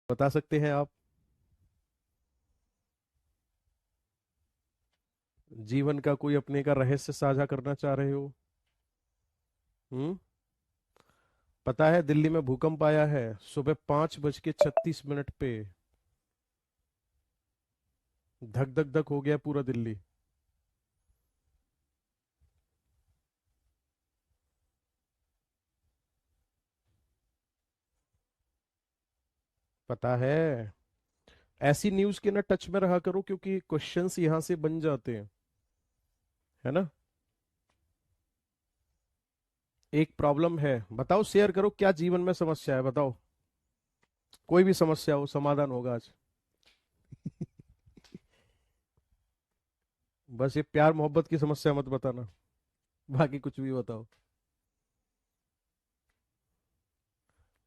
बता सकते हैं आप? जीवन का कोई अपने का रहस्य साझा करना चाह रहे हो? हम्म। पता है दिल्ली में भूकंप आया है सुबह 5:36 पे। धक धक धक हो गया पूरा दिल्ली। पता है। ऐसी न्यूज के ना टच में रहा करो क्योंकि क्वेश्चंस यहां से बन जाते हैं। है ना? एक प्रॉब्लम है, बताओ, शेयर करो, क्या जीवन में समस्या है बताओ। कोई भी समस्या हो, समाधान होगा आज। बस ये प्यार मोहब्बत की समस्या मत बताना, बाकी कुछ भी बताओ।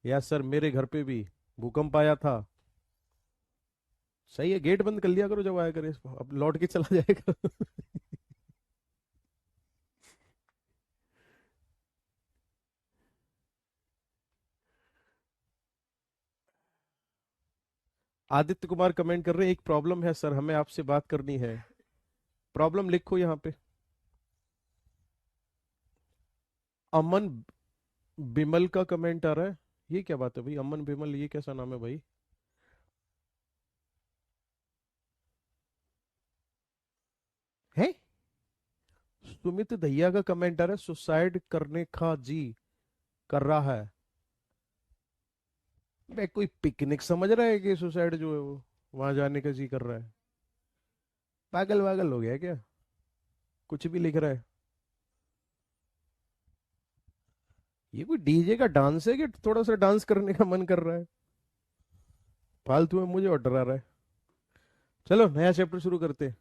यार सर, मेरे घर पे भी भूकंप आया था। सही है, गेट बंद कर लिया करो जब आया करे, अब लौट के चला जाएगा। आदित्य कुमार कमेंट कर रहे हैं, एक प्रॉब्लम है सर, हमें आपसे बात करनी है। प्रॉब्लम लिखो यहाँ पे। अमन बिमल का कमेंट आ रहा है। ये क्या बात है भाई, अमन बिमल, ये कैसा नाम है भाई? है। सुमित दहिया का कमेंट आ रहा है, सुसाइड करने का जी कर रहा है। बे कोई पिकनिक समझ रहा है कि सुसाइड जो है वो वहां जाने का जी कर रहा है? पागल वागल हो गया है क्या? कुछ भी लिख रहा है। ये कोई डीजे का डांस है कि थोड़ा सा डांस करने का मन कर रहा है? फालतू में मुझे और डरा रहा है। चलो नया चैप्टर शुरू करते हैं।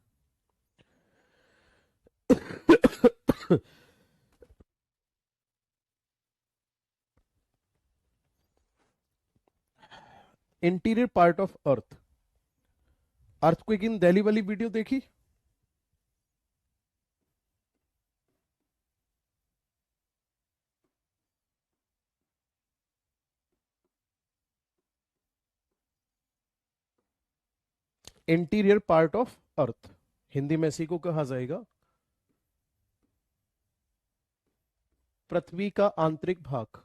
Interior part of earth. Earthquake इन दिल्ली वाली वीडियो देखी? Interior part of earth Hindi में इसी को कहा जाएगा पृथ्वी का आंतरिक भाग।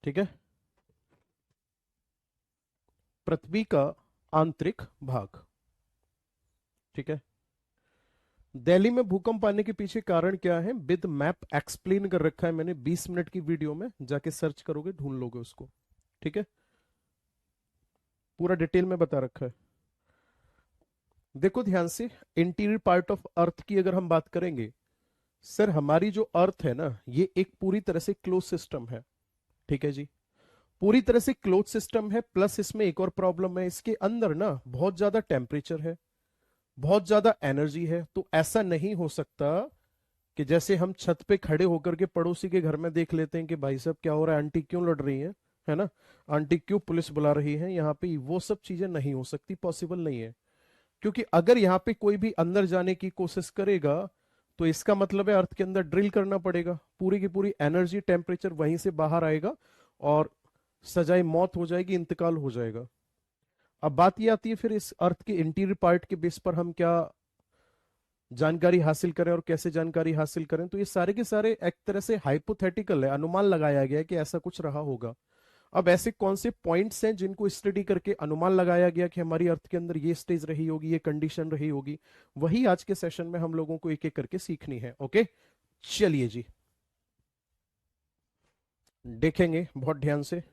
ठीक है, पृथ्वी का आंतरिक भाग। ठीक है। दिल्ली में भूकंप आने के पीछे कारण क्या है, विद मैप एक्सप्लेन कर रखा है मैंने 20 मिनट की वीडियो में, जाके सर्च करोगे ढूंढ लोगे उसको। ठीक है, पूरा डिटेल में बता रखा है। देखो ध्यान से, इंटीरियर पार्ट ऑफ अर्थ की अगर हम बात करेंगे, सर हमारी जो अर्थ है ना, ये एक पूरी तरह से क्लोज सिस्टम है। ठीक है जी, पूरी तरह से क्लोज सिस्टम है, प्लस इसमें एक और प्रॉब्लम है, इसके अंदर ना बहुत ज्यादा टेम्परेचर है, बहुत ज्यादा एनर्जी है। तो ऐसा नहीं हो सकता कि जैसे हम छत पे खड़े होकर के पड़ोसी के घर में देख लेते हैं कि भाई साहब क्या हो रहा है, आंटी क्यों लड़ रही है ना, आंटी क्यों पुलिस बुला रही है यहाँ पे, वो सब चीजें नहीं हो सकती, पॉसिबल नहीं है। क्योंकि अगर यहाँ पे कोई भी अंदर जाने की कोशिश करेगा तो इसका मतलब है अर्थ के अंदर ड्रिल करना पड़ेगा, पूरी की पूरी एनर्जी टेम्परेचर वहीं से बाहर आएगा और सजाए मौत हो जाएगी, इंतकाल हो जाएगा। अब बात ये आती है फिर इस अर्थ के इंटीरियर पार्ट के बेस पर हम क्या जानकारी हासिल करें और कैसे जानकारी हासिल करें। तो ये सारे के सारे एक तरह से हाइपोथेटिकल है, अनुमान लगाया गया है कि ऐसा कुछ रहा होगा। अब ऐसे कौन से पॉइंट्स हैं जिनको स्टडी करके अनुमान लगाया गया कि हमारी अर्थ के अंदर ये स्टेज रही होगी, ये कंडीशन रही होगी, वही आज के सेशन में हम लोगों को एक एक करके सीखनी है। ओके, चलिए जी, देखेंगे बहुत ध्यान से।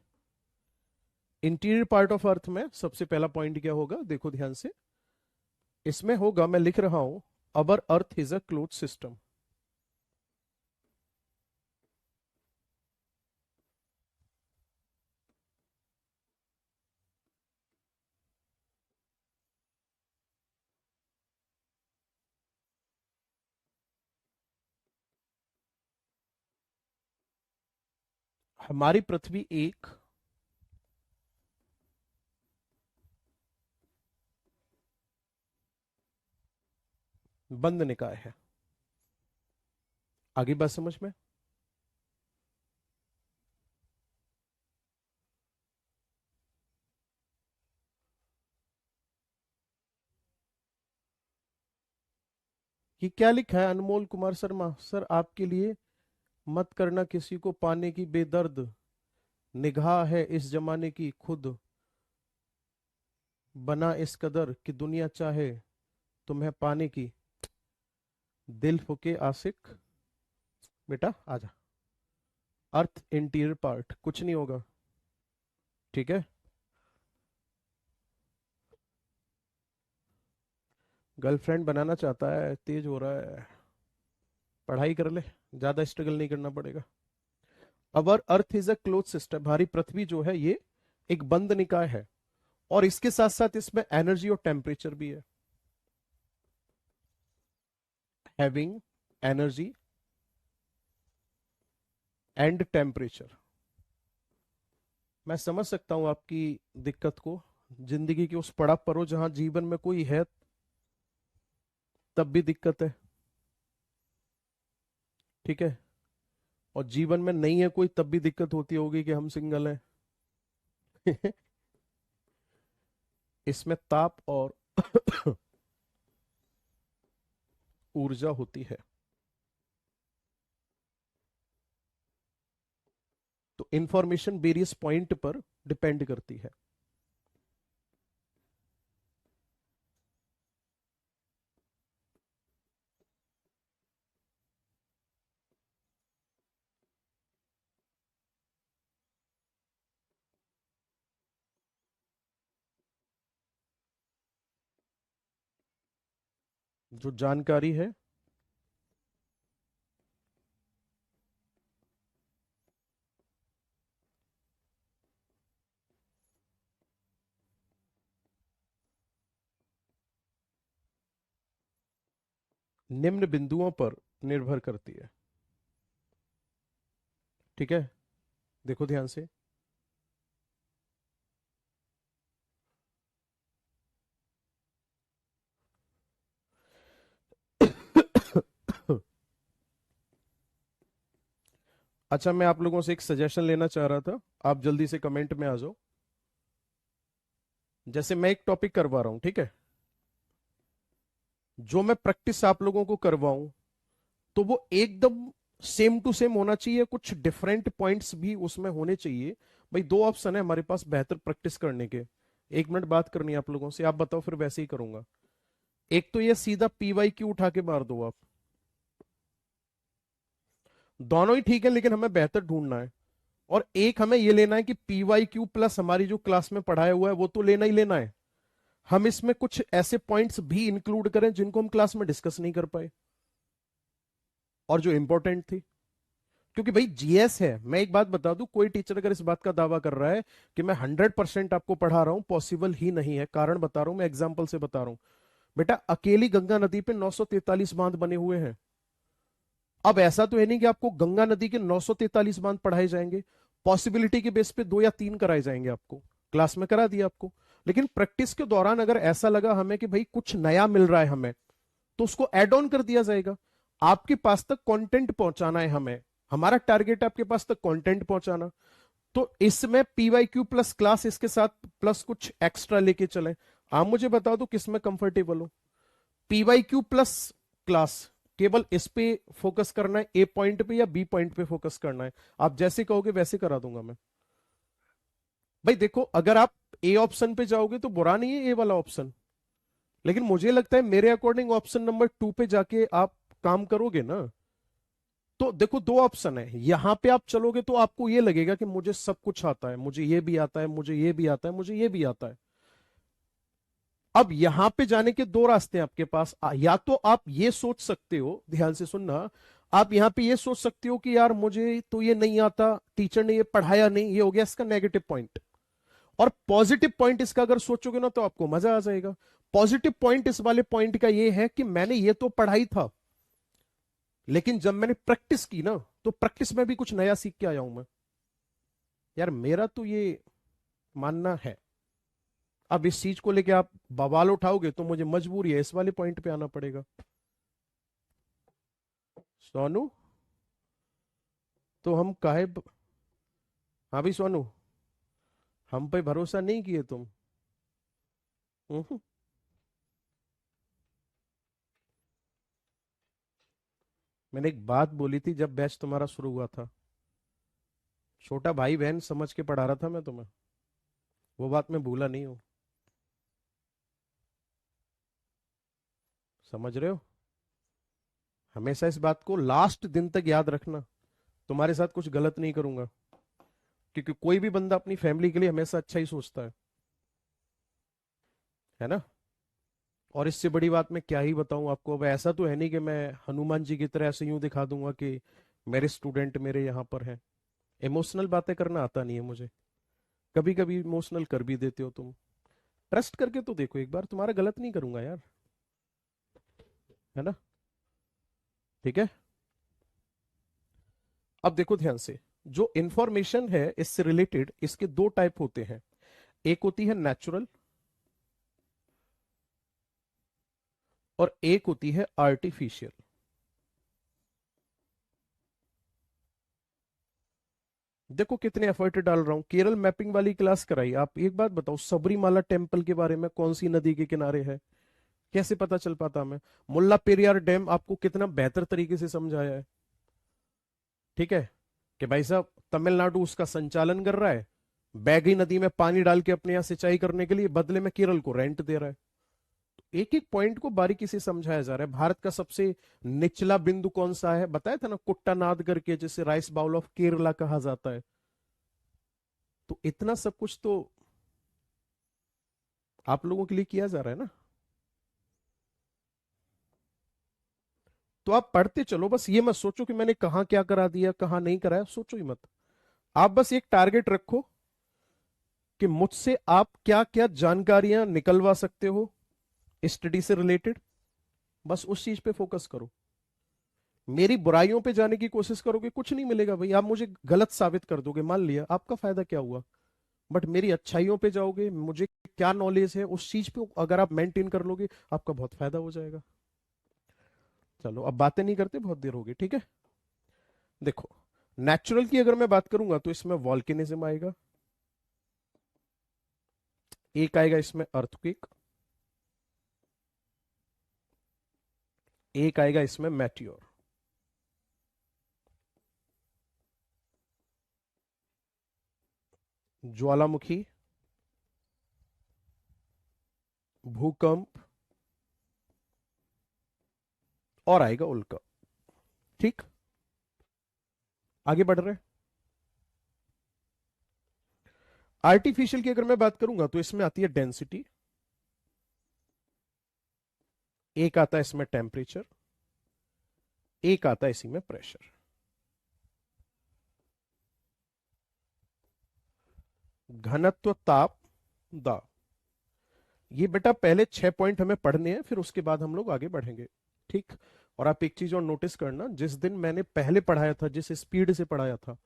इंटीरियर पार्ट ऑफ अर्थ में सबसे पहला पॉइंट क्या होगा, देखो ध्यान से। इसमें होगा, मैं लिख रहा हूं, our earth is a close system. हमारी पृथ्वी एक बंद निकाय है। आगे बात समझ में? ये क्या लिखा है अनमोल कुमार शर्मा सर आपके लिए? मत करना किसी को पाने की बेदर्द, निगाह है इस जमाने की खुद बना इस कदर कि दुनिया चाहे तुम्हें पाने की, दिल फुके आशिक। बेटा आजा। अर्थ इंटीरियर पार्ट कुछ नहीं होगा, ठीक है। गर्लफ्रेंड बनाना चाहता है, तेज हो रहा है, पढ़ाई कर ले, ज्यादा स्ट्रगल नहीं करना पड़ेगा। Our earth is a close system, हमारी पृथ्वी जो है ये एक बंद निकाय है, और इसके साथ साथ इसमें एनर्जी और टेम्परेचर भी है। Having energy and temperature. मैं समझ सकता हूं आपकी दिक्कत को, जिंदगी के उस पड़ाव पर हो जहां जीवन में कोई है तब भी दिक्कत है, ठीक है, और जीवन में नहीं है कोई तब भी दिक्कत होती होगी कि हम सिंगल हैं। इसमें ताप और ऊर्जा होती है। तो इंफॉर्मेशन वेरियस पॉइंट पर डिपेंड करती है। जो जानकारी है निम्न बिंदुओं पर निर्भर करती है, ठीक है, देखो ध्यान से। अच्छा, मैं आप लोगों से एक सजेशन लेना चाह रहा था, आप जल्दी से कमेंट में आ जाओ। जैसे मैं एक टॉपिक करवा रहा हूं, ठीक है, जो मैं प्रैक्टिस आप लोगों को करवाऊं तो वो एकदम सेम टू सेम होना चाहिए, कुछ डिफरेंट पॉइंट्स भी उसमें होने चाहिए। भाई दो ऑप्शन है हमारे पास बेहतर प्रैक्टिस करने के। एक मिनट बात करनी है आप लोगों से, आप बताओ, फिर वैसे ही करूंगा। एक तो ये सीधा पीवाई क्यू उठा के मार दो आप, दोनों ही ठीक है लेकिन हमें बेहतर ढूंढना है। और एक हमें ये लेना है कि पीवाई क्यू प्लस हमारी जो क्लास में पढ़ाया हुआ है वो तो लेना ही लेना है, हम इसमें कुछ ऐसे पॉइंट्स भी इंक्लूड करें जिनको हम क्लास में डिस्कस नहीं कर पाए और जो इंपॉर्टेंट थी। क्योंकि भाई जीएस है, मैं एक बात बता दूं, कोई टीचर अगर इस बात का दावा कर रहा है कि मैं 100% आपको पढ़ा रहा हूं, पॉसिबल ही नहीं है। कारण बता रहा हूं, मैं एग्जांपल से बता रहा हूं। बेटा अकेली गंगा नदी पे 943 बांध बने हुए हैं। अब ऐसा तो है नहीं कि आपको गंगा नदी के 943 बांध पढ़ाए जाएंगे, पॉसिबिलिटी के बेस पे 2 या 3 कराए जाएंगे आपको, क्लास में करा दिया आपको। लेकिन प्रैक्टिस के दौरान अगर ऐसा लगा हमें कि भाई कुछ नया मिल रहा है हमें, तो उसको ऐड ऑन कर दिया जाएगा। आपके पास तक कंटेंट पहुंचाना है हमें, हमारा टारगेट आपके पास तक कंटेंट पहुंचाना। तो इसमें पीवाई क्यू प्लस क्लास, इसके साथ प्लस कुछ एक्स्ट्रा लेके चले। आप मुझे बता दो किस में कंफर्टेबल हो, पीवाई क्यू प्लस क्लास, केवल इस पे फोकस करना है, ए पॉइंट पे या बी पॉइंट पे फोकस करना है? आप जैसे कहोगे वैसे करा दूंगा मैं। भाई देखो, अगर आप ए ऑप्शन पे जाओगे तो बुरा नहीं है ए वाला ऑप्शन, लेकिन मुझे लगता है मेरे अकॉर्डिंग ऑप्शन नंबर 2 पे जाके आप काम करोगे ना। तो देखो दो ऑप्शन है, यहां पे आप चलोगे तो आपको ये लगेगा कि मुझे सब कुछ आता है, मुझे ये भी आता है, मुझे ये भी आता है, मुझे ये भी आता है। अब यहां पे जाने के दो रास्ते हैं आपके पास, या तो आप ये सोच सकते हो, ध्यान से सुनना, आप यहां पे ये सोच सकते हो कि यार मुझे तो ये नहीं आता, टीचर ने ये पढ़ाया नहीं, ये हो गया इसका नेगेटिव पॉइंट। और पॉजिटिव पॉइंट इसका अगर सोचोगे ना तो आपको मजा आ जाएगा। पॉजिटिव पॉइंट इस वाले पॉइंट का ये है कि मैंने ये तो पढ़ाई था, लेकिन जब मैंने प्रैक्टिस की ना तो प्रैक्टिस में भी कुछ नया सीख के आया हूं मैं। यार मेरा तो ये मानना है। अब इस चीज को लेके आप बवाल उठाओगे तो मुझे मजबूरी है इस वाले पॉइंट पे आना पड़ेगा। सोनू, तो हम हाँ भी सोनू, हम पे भरोसा नहीं किए तुम? हम्म। मैंने एक बात बोली थी जब बैच तुम्हारा शुरू हुआ था, छोटा भाई बहन समझ के पढ़ा रहा था मैं तुम्हें, वो बात मैं भूला नहीं हूं। समझ रहे हो? हमेशा इस बात को लास्ट दिन तक याद रखना। तुम्हारे साथ कुछ गलत नहीं करूंगा, क्योंकि कोई भी बंदा अपनी फैमिली के लिए हमेशा अच्छा ही सोचता है ना। और इससे बड़ी बात मैं क्या ही बताऊं आपको। अब ऐसा तो है नहीं कि मैं हनुमान जी की तरह ऐसे यूं दिखा दूंगा कि मेरे स्टूडेंट मेरे यहाँ पर हैं। इमोशनल बातें करना आता नहीं है मुझे। कभी कभी इमोशनल कर भी देते हो तुम। ट्रस्ट करके तो देखो एक बार, तुम्हारा गलत नहीं करूंगा यार, है ना। ठीक है। अब देखो ध्यान से, जो इंफॉर्मेशन है इससे रिलेटेड, इसके दो टाइप होते हैं। एक होती है नेचुरल और एक होती है आर्टिफिशियल। देखो कितने एफर्ट डाल रहा हूं। केरल मैपिंग वाली क्लास कराई। आप एक बात बताओ, सबरीमाला टेम्पल के बारे में कौन सी नदी के किनारे है, कैसे पता चल पाता हमें? मुल्ला पेरियार डैम आपको कितना बेहतर तरीके से समझाया है। ठीक है, कि भाई साहब तमिलनाडु उसका संचालन कर रहा है, बैगी नदी में पानी डाल के अपने यहां सिंचाई करने के लिए, बदले में केरल को रेंट दे रहा है। एक एक पॉइंट को बारीकी से समझाया जा रहा है। भारत का सबसे निचला बिंदु कौन सा है बताया था ना, कुट्टानाद करके, जिसे राइस बाउल ऑफ केरला कहा जाता है। तो इतना सब कुछ तो आप लोगों के लिए किया जा रहा है ना। तो आप पढ़ते चलो, बस ये मत सोचो कि मैंने कहां क्या करा दिया कहां नहीं कराया, सोचो ही मत। आप बस एक टारगेट रखो कि मुझसे आप क्या क्या जानकारियां निकलवा सकते हो स्टडी से रिलेटेड, बस उस चीज पे फोकस करो। मेरी बुराइयों पे जाने की कोशिश करोगे, कुछ नहीं मिलेगा भाई। आप मुझे गलत साबित कर दोगे, मान लिया, आपका फायदा क्या हुआ? बट मेरी अच्छाइयों पे जाओगे, मुझे क्या नॉलेज है उस चीज पे अगर आप मेंटेन कर लोगे, आपका बहुत फायदा हो जाएगा। चलो अब बातें नहीं करते, बहुत देर होगी, ठीक है। देखो, नेचुरल की अगर मैं बात करूंगा तो इसमें वॉल्केनिज्म आएगा, एक आएगा इसमें अर्थक्वेक, एक आएगा इसमें मैटियोर। ज्वालामुखी, भूकंप, और आएगा उल्का। ठीक, आगे बढ़ रहे हैं। आर्टिफिशियल की अगर मैं बात करूंगा तो इसमें आती है डेंसिटी, एक आता है इसमें टेम्परेचर, एक आता है इसी में प्रेशर। घनत्व, ताप, दाब। ये बेटा पहले 6 पॉइंट हमें पढ़ने हैं, फिर उसके बाद हम लोग आगे बढ़ेंगे। ठीक। और आप एक चीज और नोटिस करना, जिस दिन मैंने पहले पढ़ाया था, जिस स्पीड से पढ़ाया था,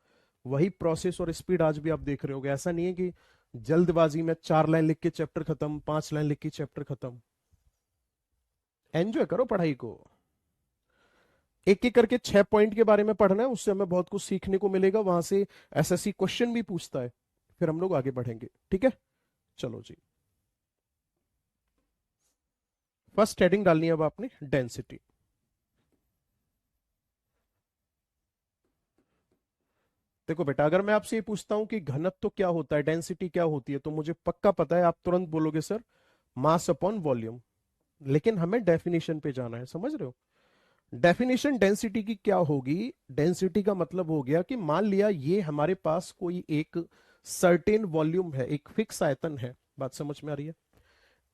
वही प्रोसेस और स्पीड आज भी आप देख रहे होगे। ऐसा नहीं है कि जल्दबाजी में 4 लाइन लिख के चैप्टर खत्म, 5 लाइन लिख के चैप्टर खत्म। एंजॉय करो पढ़ाई को। एक एक करके 6 पॉइंट के बारे में पढ़ना है, उससे हमें बहुत कुछ सीखने को मिलेगा। वहां से एसएससी क्वेश्चन भी पूछता है। फिर हम लोग आगे बढ़ेंगे, ठीक है। चलो जी, फर्स्ट हेडिंग डालनी है अब आपने, डेंसिटी। देखो बेटा, अगर मैं आपसे ये पूछता हूं कि घनत्व तो क्या होता है, डेंसिटी क्या होती है, तो मुझे पक्का पता है, आप तुरंत बोलोगे सर मास अपॉन वॉल्यूम। लेकिन हमें डेफिनेशन पे जाना है, समझ रहे हो? डेफिनेशन डेंसिटी की क्या होगी? डेंसिटी का मतलब हो गया कि मान लिया ये हमारे पास कोई एक सर्टेन वॉल्यूम है, एक फिक्स आयतन है। बात समझ में आ रही है?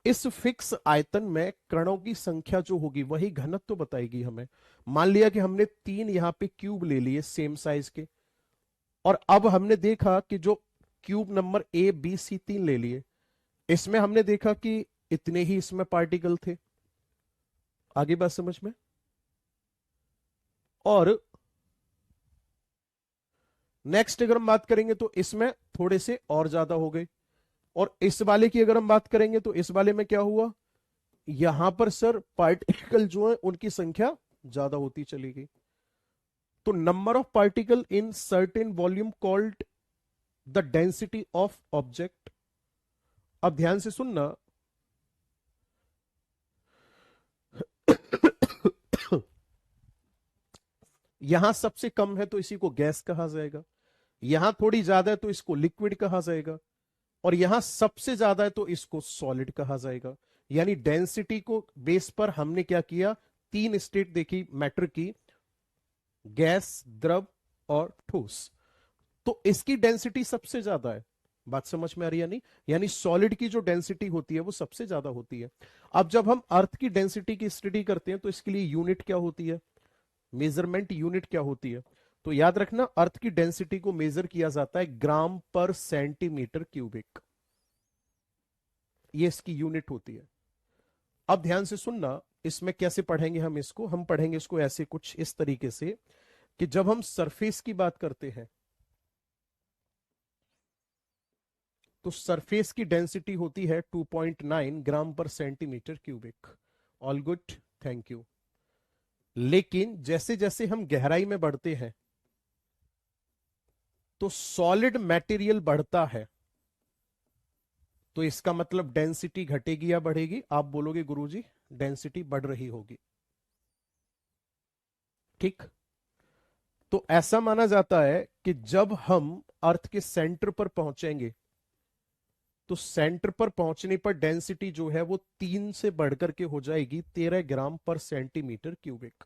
इस फिक्स आयतन में कणों की संख्या जो होगी वही घनत्व तो बताएगी हमें। मान लिया कि हमने 3 यहां पे क्यूब ले लिए सेम साइज के, और अब हमने देखा कि जो cube number A B C 3 ले लिए, इसमें हमने देखा कि इतने ही इसमें पार्टिकल थे। आगे बात समझ में? और नेक्स्ट अगर हम बात करेंगे तो इसमें थोड़े से और ज्यादा हो गए। और इस वाले की अगर हम बात करेंगे तो इस वाले में क्या हुआ, यहां पर सर पार्टिकल जो है उनकी संख्या ज्यादा होती चली गई। तो number of particle in certain volume called the density of object. अब ध्यान से सुनना। यहां सबसे कम है तो इसी को गैस कहा जाएगा, यहां थोड़ी ज्यादा है तो इसको लिक्विड कहा जाएगा, और यहां सबसे ज्यादा है तो इसको सॉलिड कहा जाएगा। यानी डेंसिटी को बेस पर हमने क्या किया, तीन स्टेट देखी मैटर की, गैस, द्रव और ठोस। तो इसकी डेंसिटी सबसे ज्यादा है। बात समझ में आ रही है नहीं? यानी सॉलिड की जो डेंसिटी होती है वो सबसे ज्यादा होती है। अब जब हम अर्थ की डेंसिटी की स्टडी करते हैं तो इसके लिए यूनिट क्या होती है, मेजरमेंट यूनिट क्या होती है? तो याद रखना, अर्थ की डेंसिटी को मेजर किया जाता है ग्राम पर सेंटीमीटर क्यूबिक, ये इसकी यूनिट होती है। अब ध्यान से सुनना, इसमें कैसे पढ़ेंगे हम इसको, हम पढ़ेंगे इसको ऐसे कुछ इस तरीके से कि जब हम सरफेस की बात करते हैं तो सरफेस की डेंसिटी होती है 2.9 ग्राम पर centimetre cubic. All good, thank you. लेकिन जैसे जैसे हम गहराई में बढ़ते हैं तो सॉलिड मटेरियल बढ़ता है, तो इसका मतलब डेंसिटी घटेगी या बढ़ेगी? आप बोलोगे गुरुजी डेंसिटी बढ़ रही होगी, ठीक। तो ऐसा माना जाता है कि जब हम अर्थ के सेंटर पर पहुंचेंगे तो सेंटर पर पहुंचने पर डेंसिटी जो है वो 3 से बढ़कर के हो जाएगी 13 ग्राम पर सेंटीमीटर क्यूबिक।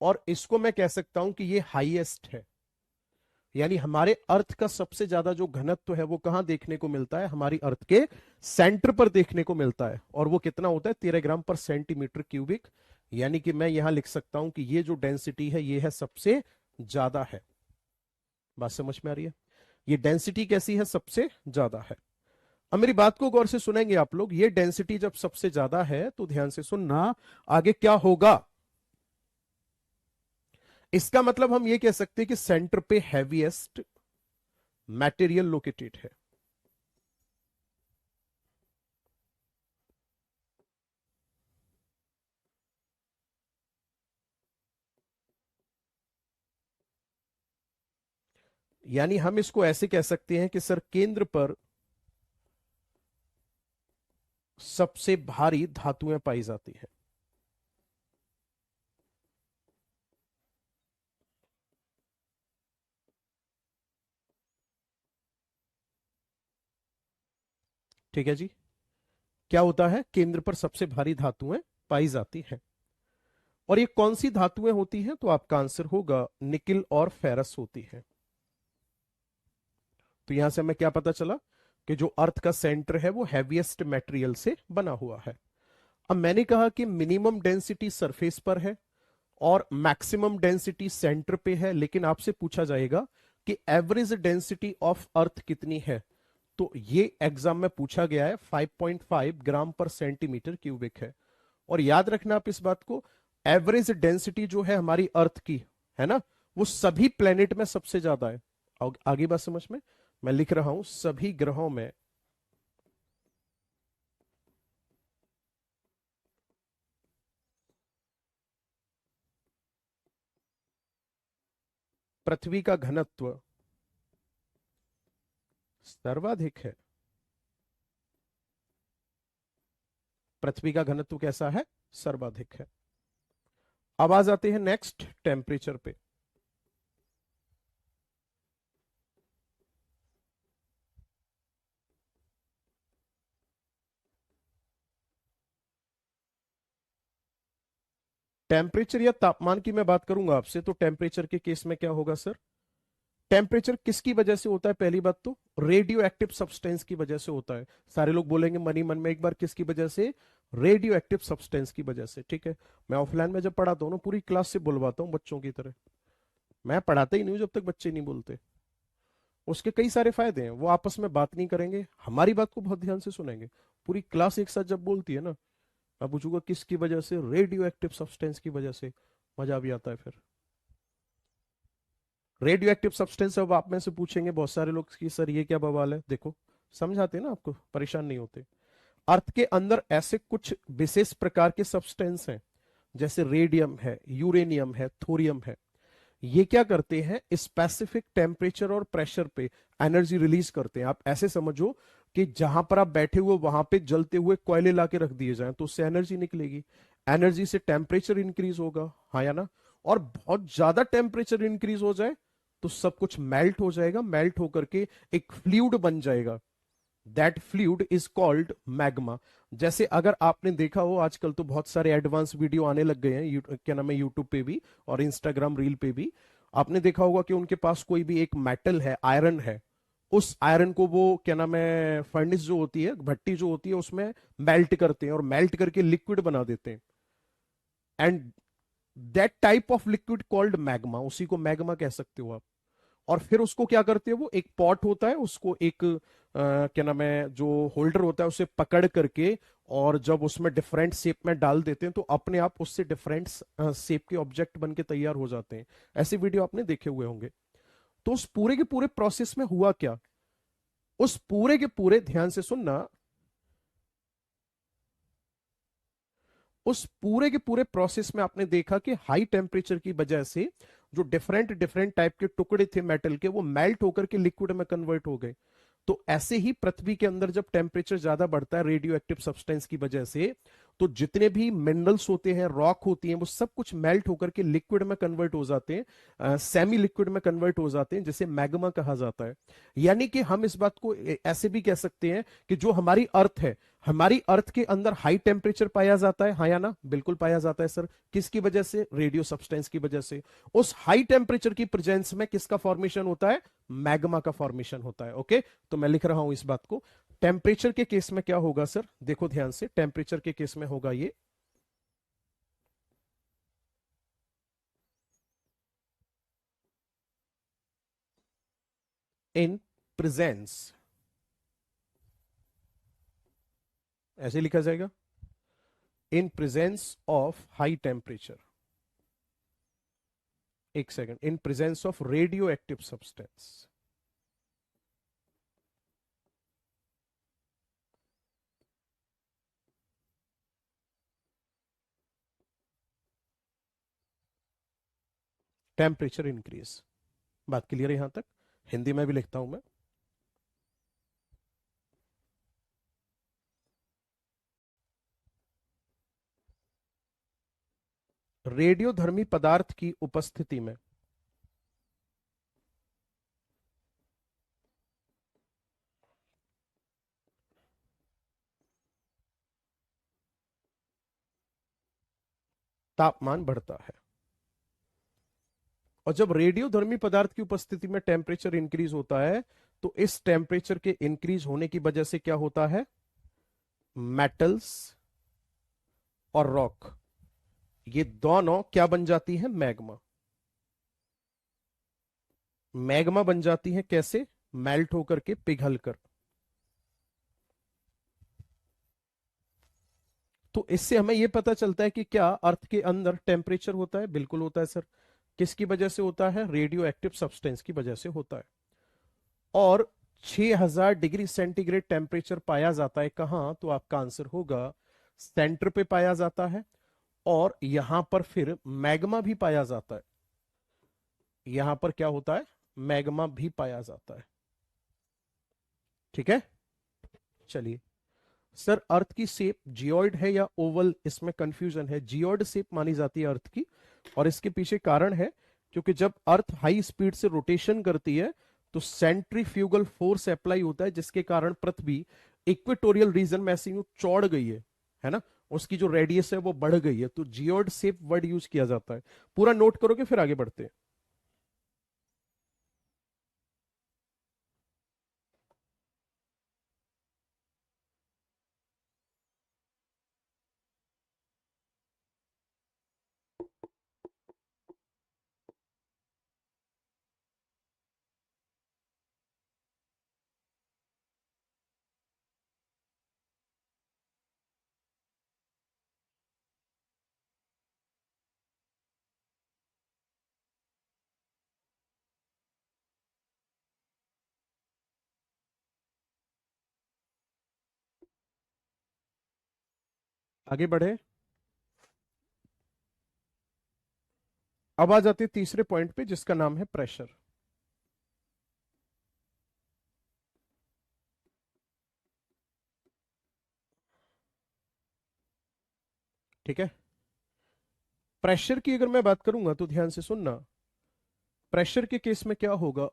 और इसको मैं कह सकता हूं कि ये हाईएस्ट है। यानी हमारे अर्थ का सबसे ज्यादा जो घनत्व है वो कहां देखने को मिलता है, हमारी अर्थ के सेंटर पर देखने को मिलता है। और वो कितना होता है, 13 ग्राम पर सेंटीमीटर क्यूबिक। यानी कि मैं यहां लिख सकता हूं कि ये जो डेंसिटी है ये है सबसे ज्यादा है। बात समझ में आ रही है? ये डेंसिटी कैसी है, सबसे ज्यादा है। अब मेरी बात को गौर से सुनेंगे आप लोग। ये डेंसिटी जब सबसे ज्यादा है तो ध्यान से सुनना, आगे क्या होगा। इसका मतलब हम ये कह सकते हैं कि सेंटर पे हैवीएस्ट मटेरियल लोकेटेड है। यानी हम इसको ऐसे कह सकते हैं कि सर केंद्र पर सबसे भारी धातुएं पाई जाती हैं। ठीक है जी। क्या होता है, केंद्र पर सबसे भारी धातुएं पाई जाती हैं। और ये कौन सी धातुएं होती हैं? तो आपका आंसर होगा निकिल और फेरस होती है। तो यहां से हमें क्या पता चला कि जो अर्थ का सेंटर है वो हैवीएस्ट मटेरियल से बना हुआ है। अब मैंने कहा कि मिनिमम डेंसिटी सरफेस पर है और मैक्सिमम डेंसिटी सेंटर पे है, लेकिन आपसे पूछा जाएगा कि एवरेज डेंसिटी ऑफ अर्थ कितनी है। तो ये एग्जाम में पूछा गया है, 5.5 ग्राम पर सेंटीमीटर क्यूबिक है। और याद रखना आप इस बात को, एवरेज डेंसिटी जो है हमारी अर्थ की, है ना, वो सभी प्लेनेट में सबसे ज्यादा है। आगे बात समझ में, मैं लिख रहा हूं सभी ग्रहों में पृथ्वी का घनत्व सर्वाधिक है। पृथ्वी का घनत्व कैसा है, सर्वाधिक है। अब आ जाते हैं नेक्स्ट टेम्परेचर पे। टेम्परेचर या तापमान की मैं बात करूंगा आपसे, तो टेम्परेचर के केस में क्या होगा सर? टेम्परेचर किसकी वजह से होता है? पहली बात तो रेडियो एक्टिव सब्सटेंस की वजह से होता है। सारे लोग बोलेंगे मनी मन में एक बार, किसकी वजह से? रेडियो एक्टिव सब्सटेंस की वजह से। ठीक है, मैं ऑफलाइन में जब पढ़ाता हूँ ना, पूरी क्लास से बुलवाता हूँ बच्चों की तरह। मैं पढ़ाता ही नहीं हूं जब तक बच्चे नहीं बोलते। उसके कई सारे फायदे हैं, वो आपस में बात नहीं करेंगे, हमारी बात को बहुत ध्यान से सुनेंगे। पूरी क्लास एक साथ जब बोलती है ना, मैं पूछूंगा किसकी वजह से? रेडियो एक्टिव सब्सटेंस की वजह से। मजा भी आता है फिर। रेडियो एक्टिव सब्सटेंस, अब आप में से पूछेंगे बहुत सारे लोग कि सर ये क्या बवाल है, देखो समझाते हैं ना आपको, परेशान नहीं होते। अर्थ के अंदर ऐसे कुछ विशेष प्रकार के सब्सटेंस हैं, जैसे रेडियम है, यूरेनियम है, थोरियम है। ये क्या करते हैं, स्पेसिफिक टेम्परेचर और प्रेशर पे एनर्जी रिलीज करते हैं। आप ऐसे समझो कि जहां पर आप बैठे हुए वहां पे जलते हुए कोयले लाके रख दिए जाएं तो उससे एनर्जी निकलेगी। एनर्जी से टेम्परेचर इंक्रीज होगा, हाँ या ना? और बहुत ज्यादा टेम्परेचर इंक्रीज हो जाए तो सब कुछ मेल्ट हो जाएगा, मेल्ट होकर के एक फ्लूइड बन जाएगा। That fluid is called magma. जैसे अगर आपने देखा हो, आजकल तो बहुत सारे एडवांस वीडियो आने लग गए हैं, क्या नाम है, यूट्यूब पे भी और इंस्टाग्राम रील पे भी। आपने देखा होगा कि उनके पास कोई भी एक मेटल है, आयरन है, उस आयरन को वो क्या नाम है, फर्नेस जो होती है, भट्टी जो होती है, उसमें मेल्ट करते हैं और मेल्ट करके लिक्विड बना देते हैं। And that type of liquid called magma, उसी को मैग्मा कह सकते हो आप। और फिर उसको क्या करते हैं, वो एक पॉट होता है, उसको एक क्या नाम है, जो होल्डर होता है, उसे पकड़ करके और जब उसमें डिफरेंट शेप में डाल देते हैं तो अपने आप उससे डिफरेंट शेप के ऑब्जेक्ट बन के तैयार हो जाते हैं। ऐसे वीडियो आपने देखे हुए होंगे। तो उस पूरे के पूरे प्रोसेस में हुआ क्या, उस पूरे के पूरे, ध्यान से सुनना, उस पूरे के पूरे प्रोसेस में आपने देखा कि हाई टेम्परेचर की वजह से जो डिफरेंट डिफरेंट टाइप के टुकड़े थे मेटल के, वो मेल्ट होकर के लिक्विड में कन्वर्ट हो गए। तो ऐसे ही पृथ्वी के अंदर जब टेम्परेचर ज्यादा बढ़ता है रेडियो एक्टिव सब्सटेंस की वजह से, तो जितने भी मिनरल्स होते हैं, रॉक होती हैं, वो सब कुछ मेल्ट होकर के लिक्विड में कन्वर्ट हो जाते हैं, सेमी लिक्विड में कन्वर्ट हो जाते हैं, जिसे मैग्मा कहा जाता है। यानी कि हम इस बात को ऐसे भी कह सकते हैं कि जो हमारी अर्थ है, हमारी अर्थ के अंदर हाई टेम्परेचर पाया जाता है, हाँ या ना, बिल्कुल पाया जाता है सर। किसकी वजह से? रेडियो सब्सटेंस की वजह से। उस हाई टेम्परेचर की प्रेजेंस में किसका फॉर्मेशन होता है? मैग्मा का फॉर्मेशन होता है। ओके, तो मैं लिख रहा हूं इस बात को। टेम्परेचर के केस में क्या होगा सर, देखो ध्यान से, टेम्परेचर के केस में होगा ये, इन प्रेजेंस, ऐसे लिखा जाएगा, in presence of high temperature, एक second, in presence of radio active substance. Temperature increase. बात क्लियर है यहां तक? हिंदी में भी लिखता हूं मैं। रेडियोधर्मी पदार्थ की उपस्थिति में, तापमान बढ़ता है। और जब रेडियोधर्मी पदार्थ की उपस्थिति में टेम्परेचर इंक्रीज होता है, तो इस टेम्परेचर के इंक्रीज होने की वजह से क्या होता है? मेटल्स और रॉक, ये दोनों क्या बन जाती है? मैग्मा। मैग्मा बन जाती है कैसे? मेल्ट होकर के, पिघल कर। तो इससे हमें यह पता चलता है कि क्या अर्थ के अंदर टेम्परेचर होता है? बिल्कुल होता है सर। किसकी वजह से होता है? रेडियो एक्टिव सब्सटेंस की वजह से होता है। और 6000 डिग्री सेंटीग्रेड टेम्परेचर पाया जाता है कहां? तो आपका आंसर होगा सेंटर पे पाया जाता है। और यहां पर फिर मैग्मा भी पाया जाता है। यहां पर क्या होता है? मैग्मा भी पाया जाता है। ठीक है, चलिए। सर अर्थ की शेप जियोइड है या ओवल, इसमें कंफ्यूजन है। जियोइड शेप मानी जाती है अर्थ की, और इसके पीछे कारण है, क्योंकि जब अर्थ हाई स्पीड से रोटेशन करती है तो सेंट्रीफ्यूगल फोर्स अप्लाई होता है, जिसके कारण पृथ्वी इक्वेटोरियल रीजन में ऐसी यूं चौड़ गई है ना, उसकी जो रेडियस है वो बढ़ गई है, तो जियोइड शेप वर्ड यूज किया जाता है। पूरा नोट करोगे फिर आगे बढ़ते हैं। आगे बढ़े। अब आ जाते हैं तीसरे पॉइंट पे, जिसका नाम है प्रेशर। ठीक है, प्रेशर की अगर मैं बात करूंगा तो ध्यान से सुनना। प्रेशर के केस में क्या होगा?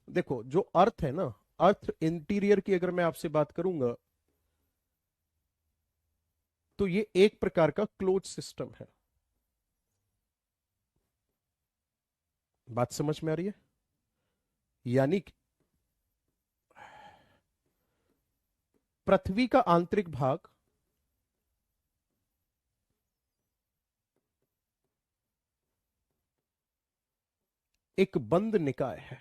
देखो, जो अर्थ है ना, अर्थ इंटीरियर की अगर मैं आपसे बात करूंगा तो ये एक प्रकार का क्लोज सिस्टम है। बात समझ में आ रही है? यानी कि पृथ्वी का आंतरिक भाग एक बंद निकाय है।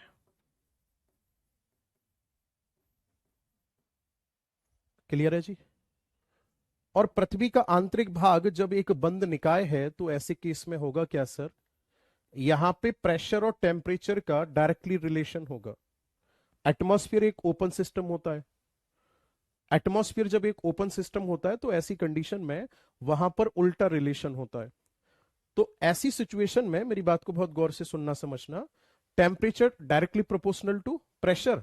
क्लियर है जी? और पृथ्वी का आंतरिक भाग जब एक बंद निकाय है तो ऐसे केस में होगा क्या सर? यहां पे प्रेशर और टेम्परेचर का डायरेक्टली रिलेशन होगा। एटमॉस्फेयर एक ओपन सिस्टम होता है। एटमॉस्फेयर जब एक ओपन सिस्टम होता है तो ऐसी कंडीशन में वहां पर उल्टा रिलेशन होता है। तो ऐसी सिचुएशन में मेरी बात को बहुत गौर से सुनना समझना, temperature directly proportional to pressure.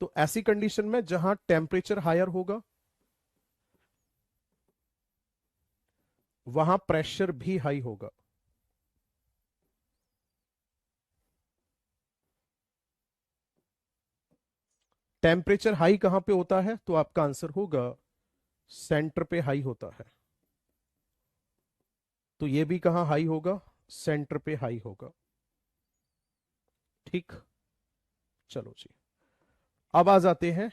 तो ऐसी कंडीशन में जहां टेम्परेचर हायर होगा वहां प्रेशर भी हाई होगा। टेम्परेचर हाई कहां पे होता है? तो आपका आंसर होगा सेंटर पे हाई होता है। तो ये भी कहां हाई होगा? सेंटर पे हाई होगा। ठीक। चलो जी, अब आ जाते हैं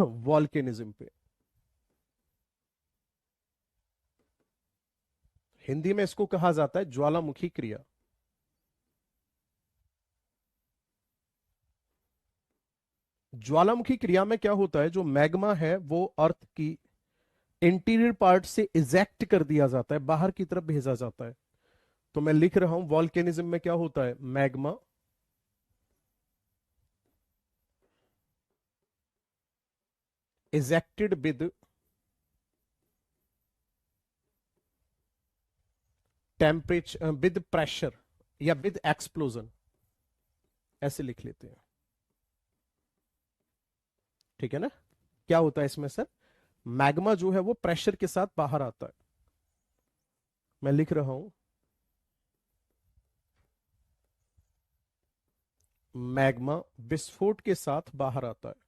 वॉल्केनिज्म पे। हिंदी में इसको कहा जाता है ज्वालामुखी क्रिया। ज्वालामुखी क्रिया में क्या होता है? जो मैग्मा है वो अर्थ की इंटीरियर पार्ट से इजेक्ट कर दिया जाता है, बाहर की तरफ भेजा जाता है। तो मैं लिख रहा हूं वॉल्केनिज्म में क्या होता है? Magma ejected with temperature with pressure या विद एक्सप्लोजन, ऐसे लिख लेते हैं। ठीक है ना? क्या होता है इसमें सर? मैग्मा जो है वो प्रेशर के साथ बाहर आता है। मैं लिख रहा हूं मैग्मा विस्फोट के साथ बाहर आता है।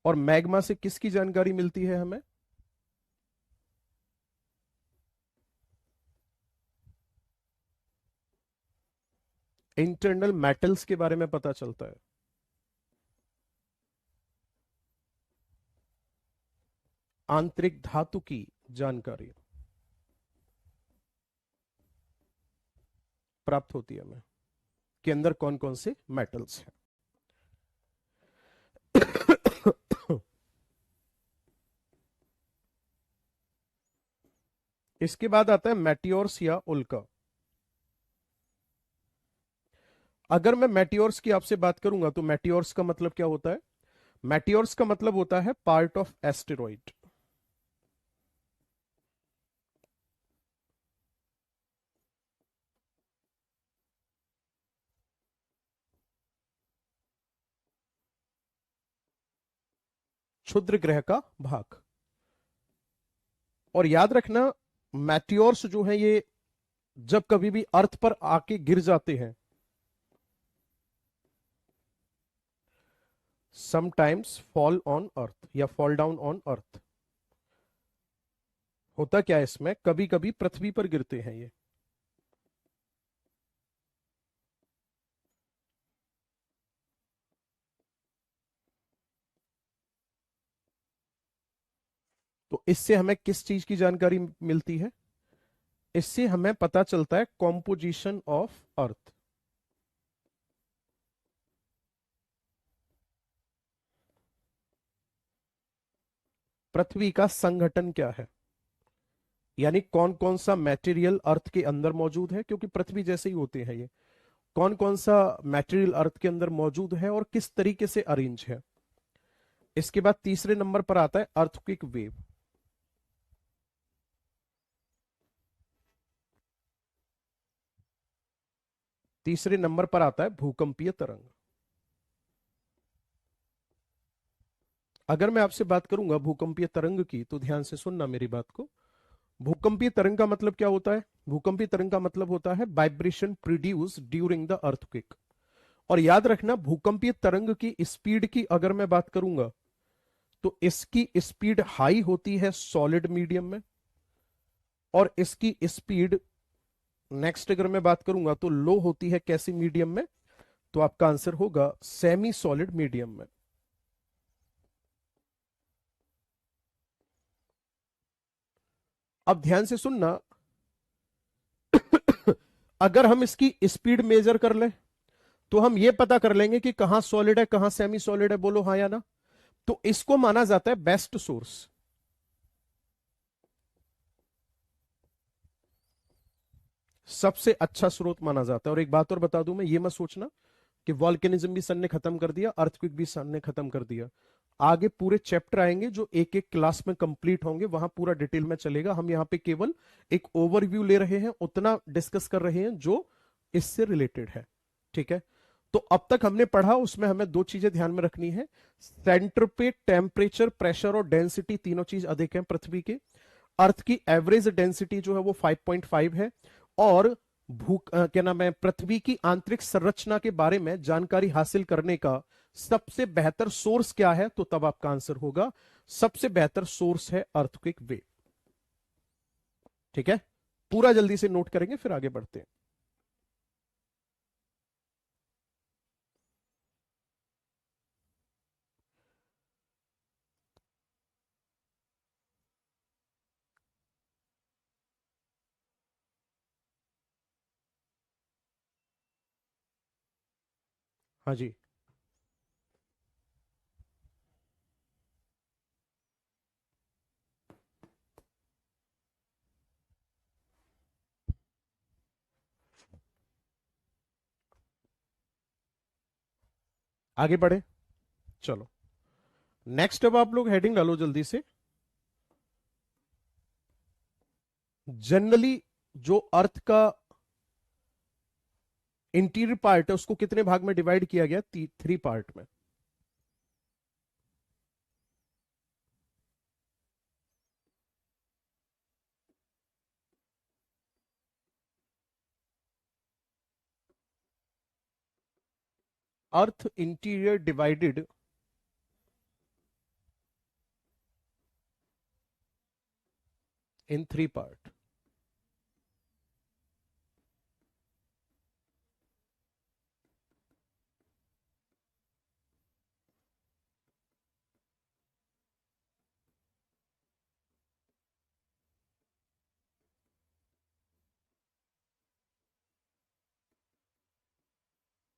और मैग्मा से किसकी जानकारी मिलती है हमें? इंटरनल मेटल्स के बारे में पता चलता है। आंतरिक धातु की जानकारी प्राप्त होती है हमें के अंदर कौन कौन से मेटल्स हैं। इसके बाद आता है मेटियोर्स या उल्का। अगर मैं मेटियोर्स की आपसे बात करूंगा तो मेटियोर्स का मतलब क्या होता है? मेटियोर्स का मतलब होता है पार्ट ऑफ एस्टेरॉइड। क्षुद्र ग्रह का भाग। और याद रखना, मेटियोर्स जो है ये जब कभी भी अर्थ पर आके गिर जाते हैं, समटाइम्स फॉल ऑन अर्थ या फॉल डाउन ऑन अर्थ। होता क्या है इसमें? कभी कभी पृथ्वी पर गिरते हैं ये। तो इससे हमें किस चीज की जानकारी मिलती है? इससे हमें पता चलता है कॉम्पोजिशन ऑफ अर्थ। पृथ्वी का संगठन क्या है, यानी कौन कौन सा मटेरियल अर्थ के अंदर मौजूद है, क्योंकि पृथ्वी जैसे ही होते हैं ये। कौन कौन सा मटेरियल अर्थ के अंदर मौजूद है और किस तरीके से अरेंज है। इसके बाद तीसरे नंबर पर आता है अर्थक्वेक वेव। तीसरे नंबर पर आता है भूकंपीय तरंग। अगर मैं आपसे बात करूंगा भूकंपीय तरंग की तो ध्यान से सुनना मेरी बात को। भूकंपीय तरंग का मतलब क्या होता है? भूकंपीय तरंग का मतलब होता है vibration produce during the earthquake. और याद रखना, भूकंपीय तरंग की स्पीड की अगर मैं बात करूंगा तो इसकी स्पीड हाई होती है सॉलिड मीडियम में, और इसकी स्पीड नेक्स्ट अगर मैं बात करूंगा तो लो होती है कैसी मीडियम में? तो आपका आंसर होगा सेमी सॉलिड मीडियम में। अब ध्यान से सुनना, अगर हम इसकी स्पीड मेजर कर लें तो हम ये पता कर लेंगे कि कहां सॉलिड है कहां सेमी सॉलिड है, बोलो हाँ या ना। तो इसको माना जाता है बेस्ट सोर्स, सबसे अच्छा स्रोत माना जाता है। और एक बात और बता दूं मैं, ये मत सोचना कि वॉल्केनिज्म भी सन ने खत्म कर दिया, अर्थक्वेक भी सन ने खत्म कर दिया। आगे पूरे चैप्टर आएंगे जो एक एक क्लास में कंप्लीट होंगे, वहां पूरा डिटेल में चलेगा। हम यहां पे केवल एक ओवरव्यू ले रहे हैं, उतना डिस्कस कर रहे हैं जो इससे रिलेटेड है। ठीक है, तो अब तक हमने पढ़ा, उसमें हमें दो चीजें ध्यान में रखनी है। सेंटर पे टेम्परेचर, प्रेशर और डेंसिटी तीनों चीज अधिक है पृथ्वी के। अर्थ की एवरेज डेंसिटी जो है वो 5.5 है। और क्या नाम है, पृथ्वी की आंतरिक संरचना के बारे में जानकारी हासिल करने का सबसे बेहतर सोर्स क्या है? तो तब आपका आंसर होगा सबसे बेहतर सोर्स है अर्थक्वेक वेव। ठीक है, पूरा जल्दी से नोट करेंगे फिर आगे बढ़ते हैं। हाँ जी, आगे बढ़े, चलो नेक्स्ट। अब आप लोग हेडिंग डालो जल्दी से। जनरली जो अर्थ का इंटीरियर पार्ट है उसको कितने भाग में डिवाइड किया गया? 3 पार्ट में। अर्थ इंटीरियर डिवाइडेड इन 3 पार्ट।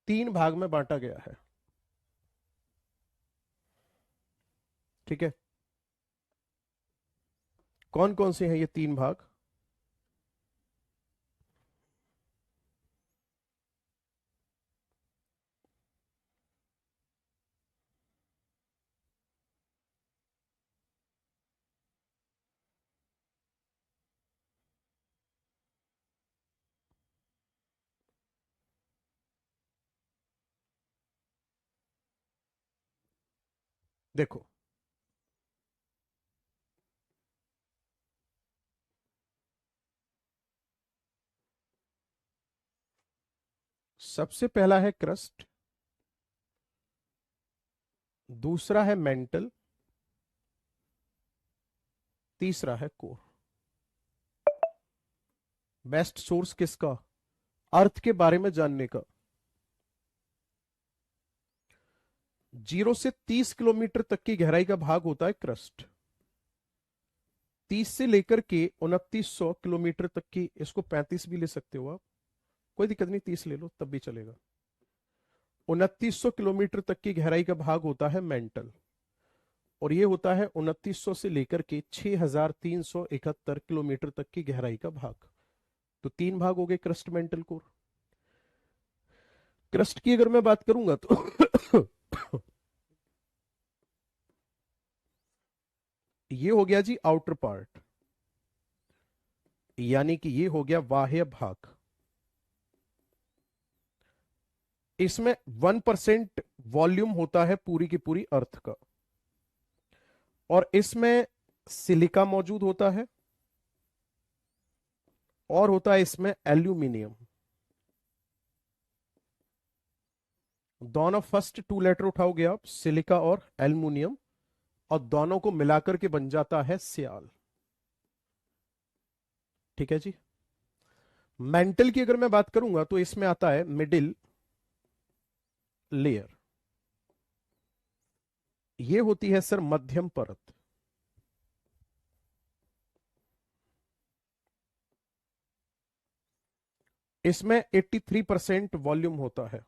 3 भाग में बांटा गया है। ठीक है, कौन कौन से हैं ये 3 भाग? देखो, सबसे पहला है क्रस्ट, दूसरा है मेंटल, तीसरा है कोर। बेस्ट सोर्स किसका? अर्थ के बारे में जानने का। 0 से 30 किलोमीटर तक की गहराई का भाग होता है क्रस्ट। 30 से लेकर के 2900 किलोमीटर तक की, इसको 35 भी ले सकते हो आप, कोई दिक्कत नहीं, 30 ले लो तब भी चलेगा। 2900 किलोमीटर तक की गहराई का भाग होता है मेंटल, और ये होता है 2900 से लेकर के 6371 किलोमीटर तक की गहराई का भाग। तो 3 भाग हो गए क्रस्ट, मेंटल, कोर। क्रस्ट की अगर मैं बात करूंगा तो ये हो गया जी आउटर पार्ट, यानी कि ये हो गया बाह्य भाग। इसमें 1% वॉल्यूम होता है पूरी की पूरी अर्थ का, और इसमें सिलिका मौजूद होता है, और होता है इसमें एल्यूमिनियम। दोनों फर्स्ट टू लेटर उठाओगे आप, सिलिका और एल्यूमिनियम, और दोनों को मिलाकर के बन जाता है सियाल। ठीक है जी। मेंटल की अगर मैं बात करूंगा तो इसमें आता है मिडिल लेयर, ये होती है सर मध्यम परत। इसमें 83% वॉल्यूम होता है,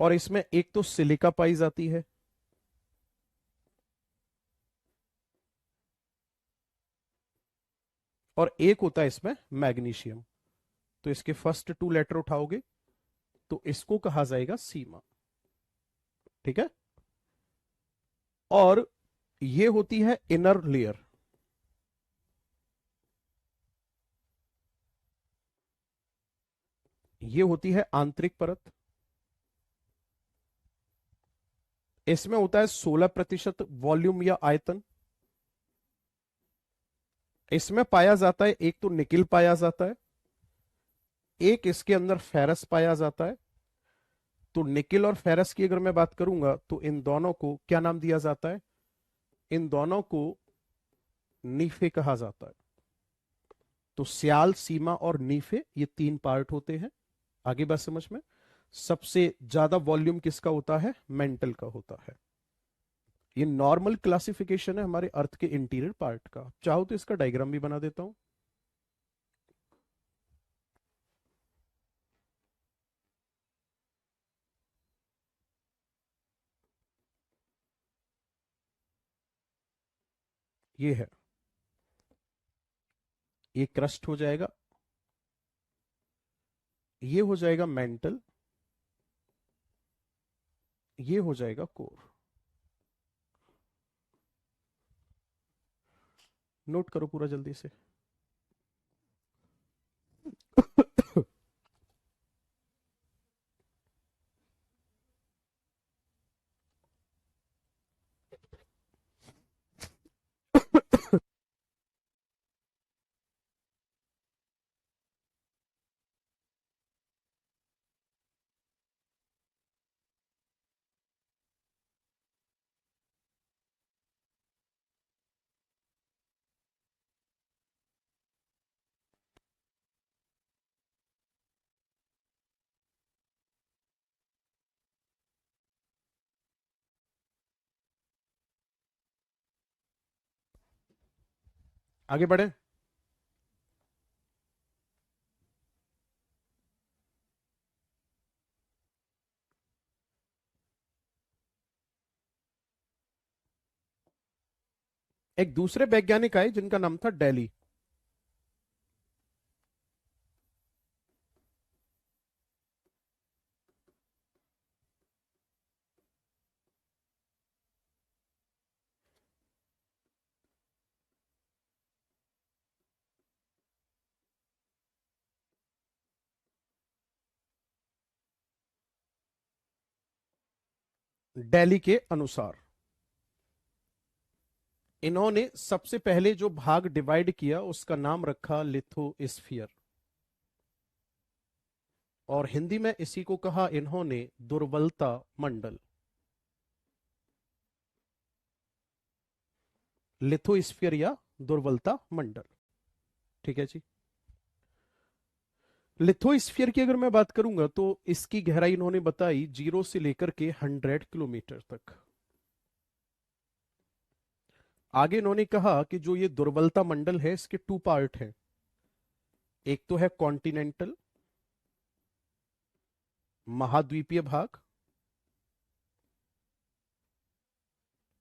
और इसमें एक तो सिलिका पाई जाती है, और एक होता है इसमें मैग्नीशियम। तो इसके फर्स्ट टू लेटर उठाओगे तो इसको कहा जाएगा सीमा। ठीक है। और ये होती है इनर लेयर, ये होती है आंतरिक परत। इसमें होता है 16% वॉल्यूम या आयतन। इसमें पाया जाता है एक तो निकिल पाया जाता है, एक इसके अंदर फेरस पाया जाता है। तो निकिल और फेरस की अगर मैं बात करूंगा तो इन दोनों को क्या नाम दिया जाता है? इन दोनों को नीफे कहा जाता है। तो स्याल, सीमा और नीफे, ये तीन पार्ट होते हैं। आगे बात समझ में। सबसे ज्यादा वॉल्यूम किसका होता है? मेंटल का होता है। ये नॉर्मल क्लासिफिकेशन है हमारे अर्थ के इंटीरियर पार्ट का। चाहो तो इसका डायग्राम भी बना देता हूं। ये है, ये क्रस्ट हो जाएगा, ये हो जाएगा मेंटल, ये हो जाएगा कोर। नोट करो पूरा जल्दी से। आगे बढ़े। एक दूसरे वैज्ञानिक आए जिनका नाम था डेली। डेली के अनुसार इन्होंने सबसे पहले जो भाग डिवाइड किया उसका नाम रखा लिथोस्फीयर, और हिंदी में इसी को कहा इन्होंने दुर्बलता मंडल। लिथोस्फीयर या दुर्बलता मंडल। ठीक है जी। लिथोस्फीयर की अगर मैं बात करूंगा तो इसकी गहराई इन्होंने बताई 0 से लेकर के 100 किलोमीटर तक। आगे इन्होंने कहा कि जो ये दुर्बलता मंडल है इसके टू पार्ट हैं। एक तो है कॉन्टिनेंटल, महाद्वीपीय भाग,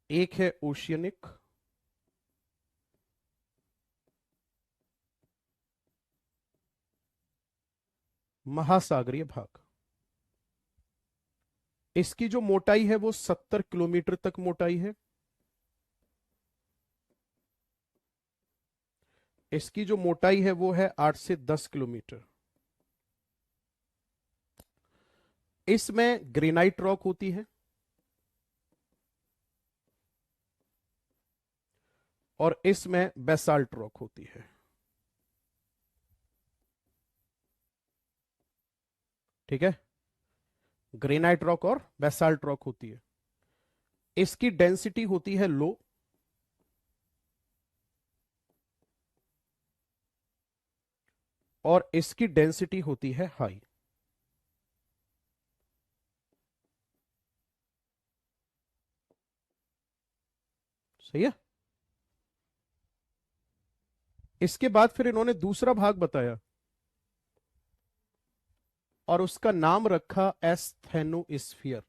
एक है ओशियनिक, महासागरीय भाग। इसकी जो मोटाई है वो 70 किलोमीटर तक मोटाई है। इसकी जो मोटाई है वो है 8 से 10 किलोमीटर। इसमें ग्रेनाइट रॉक होती है और इसमें बेसाल्ट रॉक होती है। ठीक है, ग्रेनाइट रॉक और बेसाल्ट रॉक होती है। इसकी डेंसिटी होती है लो और इसकी डेंसिटी होती है हाई। सही है। इसके बाद फिर इन्होंने दूसरा भाग बताया और उसका नाम रखा एस्थेनोस्फीयर।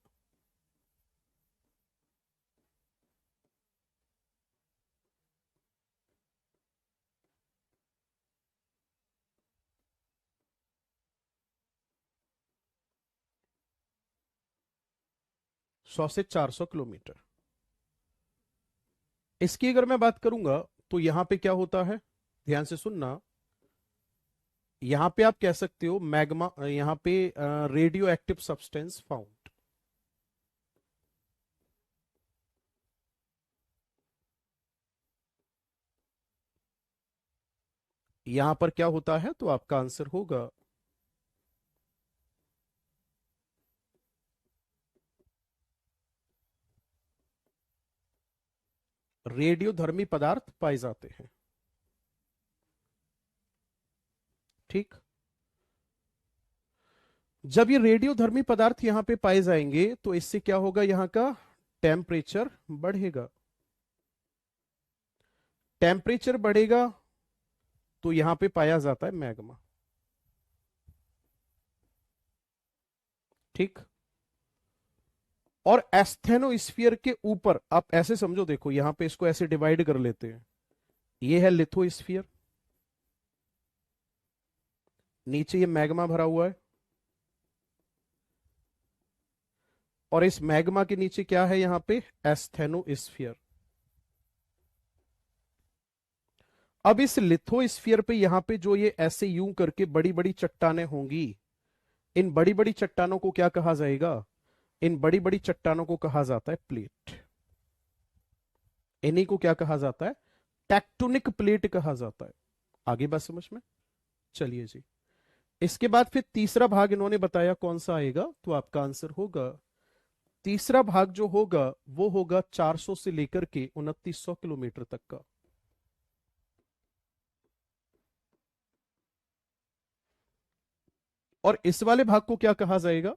सौ से 400 किलोमीटर। इसकी अगर मैं बात करूंगा तो यहां पे क्या होता है, ध्यान से सुनना। यहां पे आप कह सकते हो मैग्मा, यहां पे रेडियो एक्टिव सब्सटेंस फाउंड। यहां पर क्या होता है, तो आपका आंसर होगा रेडियोधर्मी पदार्थ पाए जाते हैं। ठीक। जब ये रेडियोधर्मी पदार्थ यहां पे पाए जाएंगे तो इससे क्या होगा, यहां का टेम्परेचर बढ़ेगा। टेम्परेचर बढ़ेगा तो यहां पे पाया जाता है मैग्मा। ठीक। और एस्थेनोस्फीयर के ऊपर आप ऐसे समझो, देखो यहां पे इसको ऐसे डिवाइड कर लेते हैं। ये है लिथोस्फीयर, नीचे ये मैग्मा भरा हुआ है और इस मैग्मा के नीचे क्या है, यहां पे एस्थेनोस्फीयर। अब इस लिथोस्फीयर पे यहां पे जो ये ऐसे यूं करके बड़ी बड़ी चट्टानें होंगी, इन बड़ी बड़ी चट्टानों को क्या कहा जाएगा, इन बड़ी बड़ी चट्टानों को कहा जाता है प्लेट। इन्हीं को क्या कहा जाता है, टेक्टोनिक प्लेट कहा जाता है। आगे बात समझ में। चलिए जी, इसके बाद फिर तीसरा भाग इन्होंने बताया कौन सा आएगा, तो आपका आंसर होगा, तीसरा भाग जो होगा वो होगा 400 से लेकर के 2900 किलोमीटर तक का। और इस वाले भाग को क्या कहा जाएगा,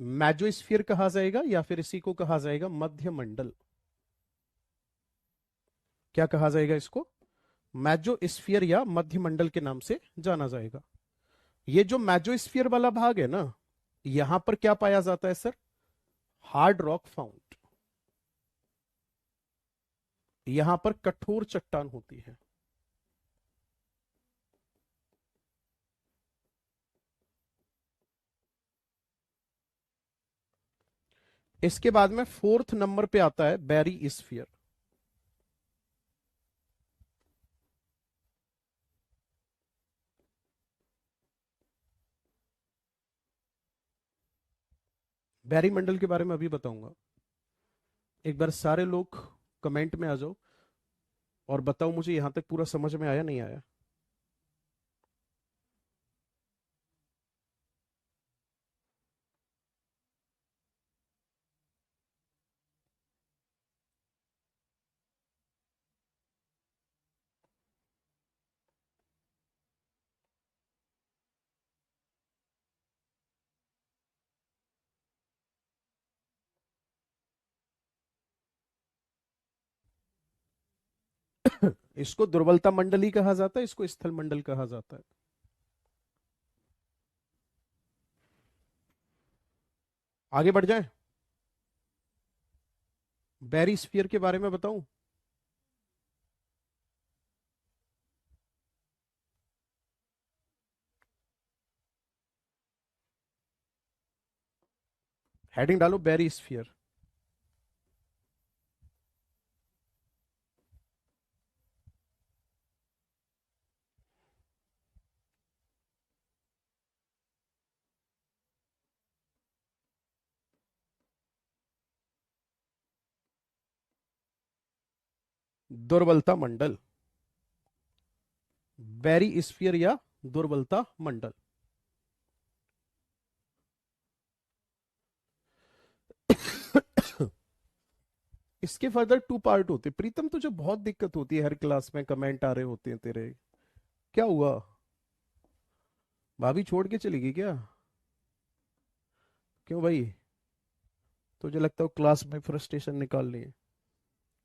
मैजोस्फीयर कहा जाएगा या फिर इसी को कहा जाएगा मध्य मंडल। क्या कहा जाएगा इसको, मैजोस्फीयर या मध्य मंडल के नाम से जाना जाएगा। ये जो मैजोस्फीयर वाला भाग है ना, यहां पर क्या पाया जाता है सर, हार्ड रॉक फाउंड। यहां पर कठोर चट्टान होती है। इसके बाद में फोर्थ नंबर पे आता है बैरी स्फीयर। बैरी मंडल के बारे में अभी बताऊंगा। एक बार सारे लोग कमेंट में आ जाओ और बताओ मुझे यहां तक पूरा समझ में आया नहीं आया। इसको दुर्बलता मंडली कहा जाता है, इसको स्थल मंडल कहा जाता है। आगे बढ़ जाए, बैरी स्फीयर के बारे में बताऊं। हेडिंग डालो बैरी स्फीयर। दुर्बलता मंडल, बैरी स्फीयर या दुर्बलता मंडल। इसके फर्दर 2 पार्ट होते। प्रीतम तुझे बहुत दिक्कत होती है, हर क्लास में कमेंट आ रहे होते हैं तेरे, क्या हुआ? भाभी छोड़ के चली गई क्या? क्यों भाई? तुझे लगता है क्लास में फ्रस्ट्रेशन निकालनी है?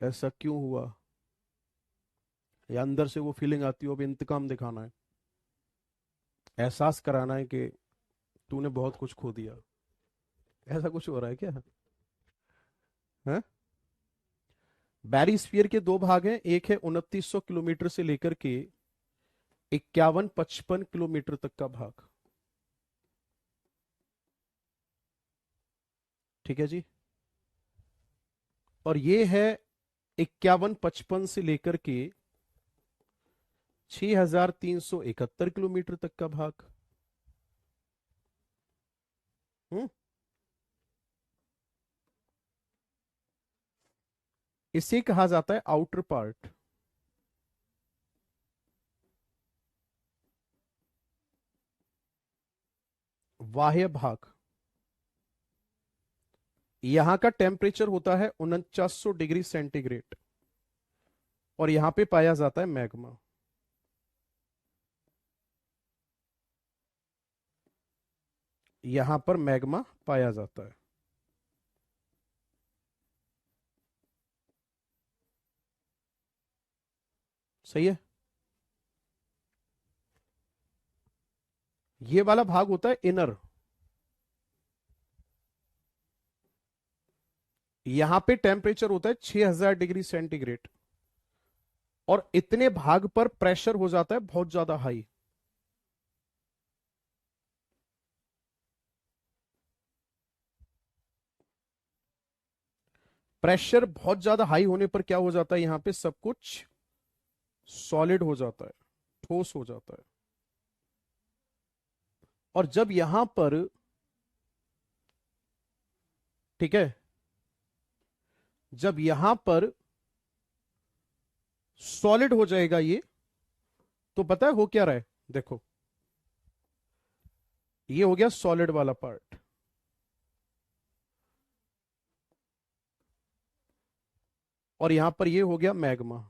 ऐसा क्यों हुआ? या अंदर से वो फीलिंग आती हो अब इंतकाम दिखाना है, एहसास कराना है कि तूने बहुत कुछ खो दिया? ऐसा कुछ हो रहा है क्या? है? बैरीस्फीयर के 2 भाग हैं, एक है 2900 किलोमीटर से लेकर के 51-55 किलोमीटर तक का भाग। ठीक है जी। और ये है 51-55 से लेकर के 6371 किलोमीटर तक का भाग। हम्म। इसे कहा जाता है आउटर पार्ट, बाह्य भाग। यहां का टेम्परेचर होता है 4900 डिग्री सेंटीग्रेड, और यहां पे पाया जाता है मैग्मा। यहां पर मैग्मा पाया जाता है। सही है। ये वाला भाग होता है इनर। यहां पे टेम्परेचर होता है 6000 डिग्री सेंटीग्रेड, और इतने भाग पर प्रेशर हो जाता है बहुत ज्यादा हाई। प्रेशर बहुत ज्यादा हाई होने पर क्या हो जाता है, यहां पे सब कुछ सॉलिड हो जाता है, ठोस हो जाता है। और जब यहां पर, ठीक है, जब यहां पर सॉलिड हो जाएगा ये, तो पता है हो क्या रहा है? देखो, ये हो गया सॉलिड वाला पार्ट, और यहां पर ये हो गया मैग्मा।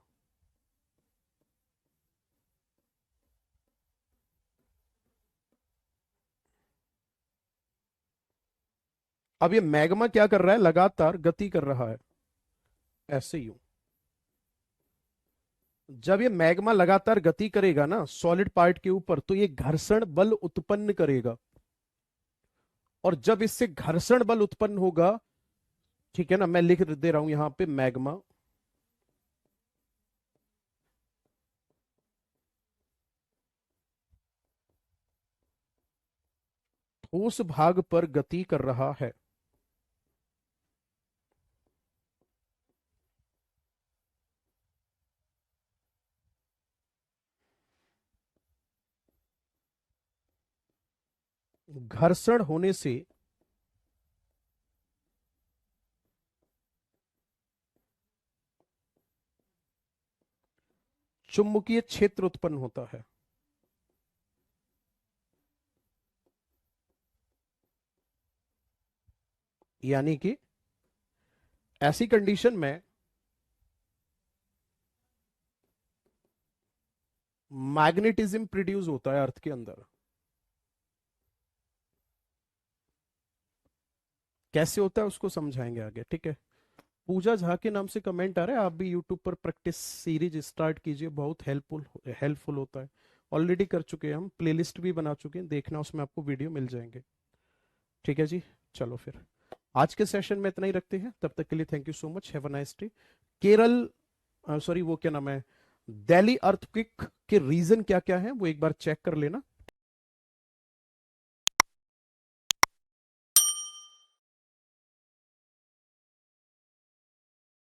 अब ये मैग्मा क्या कर रहा है? लगातार गति कर रहा है, ऐसे यूं। जब ये मैग्मा लगातार गति करेगा ना सॉलिड पार्ट के ऊपर, तो ये घर्षण बल उत्पन्न करेगा। और जब इससे घर्षण बल उत्पन्न होगा, ठीक है ना, मैं लिख दे रहा हूं यहां पे मैग्मा, ठोस भाग पर गति कर रहा है। घर्षण होने से चुंबकीय क्षेत्र उत्पन्न होता है। यानी कि ऐसी कंडीशन में मैग्नेटिज्म प्रोड्यूस होता है अर्थ के अंदर। कैसे होता है उसको समझाएंगे आगे, ठीक है। पूजा झा के नाम से कमेंट आ रहा है, आप भी यूट्यूब पर प्रैक्टिस सीरीज स्टार्ट कीजिए, बहुत हेल्पफुल हेल्पफुल होता है। ऑलरेडी कर चुके हैं हम, प्लेलिस्ट भी बना चुके हैं, देखना उसमें आपको वीडियो मिल जाएंगे। ठीक है जी। चलो फिर आज के सेशन में इतना ही रखते हैं, तब तक के लिए thank you so much, have a nice day. Kerala, sorry वो क्या नाम है, दिल्ली अर्थक्वेक के रीजन क्या क्या है वो एक बार चेक कर लेना।